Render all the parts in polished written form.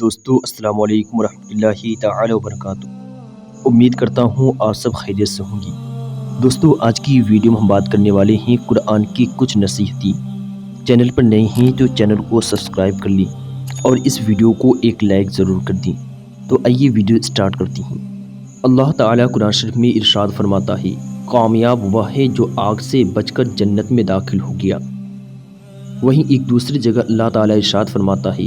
دوستو السلام علیکم ورحمۃ اللہ تعالی وبرکاتہ۔ امید کرتا ہوں آپ سب خیریت سے ہوں گی۔ دوستو آج کی ویڈیو میں ہم بات کرنے والے ہیں قرآن کی کچھ نصیحتیں۔ چینل پر نئے ہیں تو چینل کو سبسکرائب کر لیں اور اس ویڈیو کو ایک لائک ضرور کر دیں۔ تو آئیے ویڈیو سٹارٹ کرتی ہیں۔ اللہ تعالیٰ قرآن شریف میں ارشاد فرماتا ہے، کامیاب وہ ہے جو آگ سے بچ کر جنت میں داخل ہو گیا۔ وہیں ایک دوسری جگہ اللہ تعالیٰ ارشاد فرماتا ہے،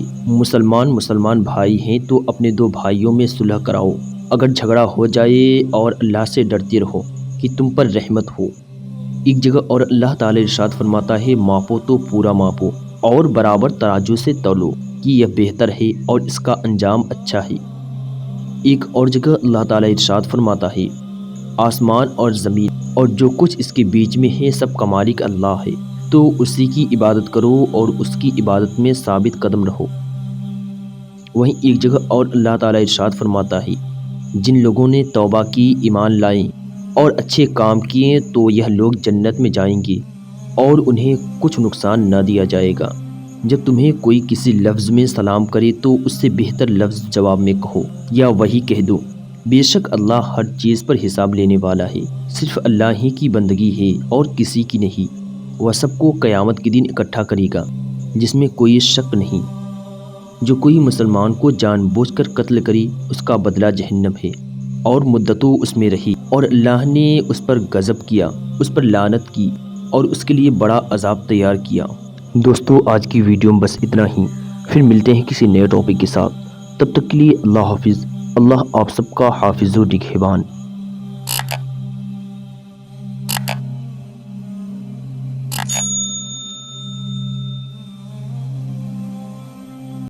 مسلمان بھائی ہیں تو اپنے دو بھائیوں میں صلح کراؤ، اگر جھگڑا ہو جائے اور اللہ سے ڈرتے رہو کہ تم پر رحمت ہو۔ ایک جگہ اور اللہ تعالیٰ ارشاد فرماتا ہے، ماپو تو پورا ماپو اور برابر ترازو سے تولو کہ یہ بہتر ہے اور اس کا انجام اچھا ہے۔ ایک اور جگہ اللہ تعالیٰ ارشاد فرماتا ہے، آسمان اور زمین اور جو کچھ اس کے بیچ میں ہے سب کا مالک اللہ ہے، تو اسی کی عبادت کرو اور اس کی عبادت میں ثابت قدم رہو۔ وہیں ایک جگہ اور اللہ تعالیٰ ارشاد فرماتا ہے، جن لوگوں نے توبہ کی، ایمان لائیں اور اچھے کام کیے تو یہ لوگ جنت میں جائیں گے اور انہیں کچھ نقصان نہ دیا جائے گا۔ جب تمہیں کوئی کسی لفظ میں سلام کرے تو اس سے بہتر لفظ جواب میں کہو یا وہی کہہ دو۔ بے شک اللہ ہر چیز پر حساب لینے والا ہے، صرف اللہ ہی کی بندگی ہے اور کسی کی نہیں۔ وہ سب کو قیامت کے دن اکٹھا کرے گا جس میں کوئی شک نہیں۔ جو کوئی مسلمان کو جان بوجھ کر قتل کرے اس کا بدلہ جہنم ہے اور مدتوں اس میں رہی، اور اللہ نے اس پر غضب کیا، اس پر لعنت کی اور اس کے لیے بڑا عذاب تیار کیا۔ دوستو آج کی ویڈیو میں بس اتنا ہی، پھر ملتے ہیں کسی نئے ٹاپک کے ساتھ۔ تب تک کے لیے اللہ حافظ۔ اللہ آپ سب کا حافظ و نگہبان۔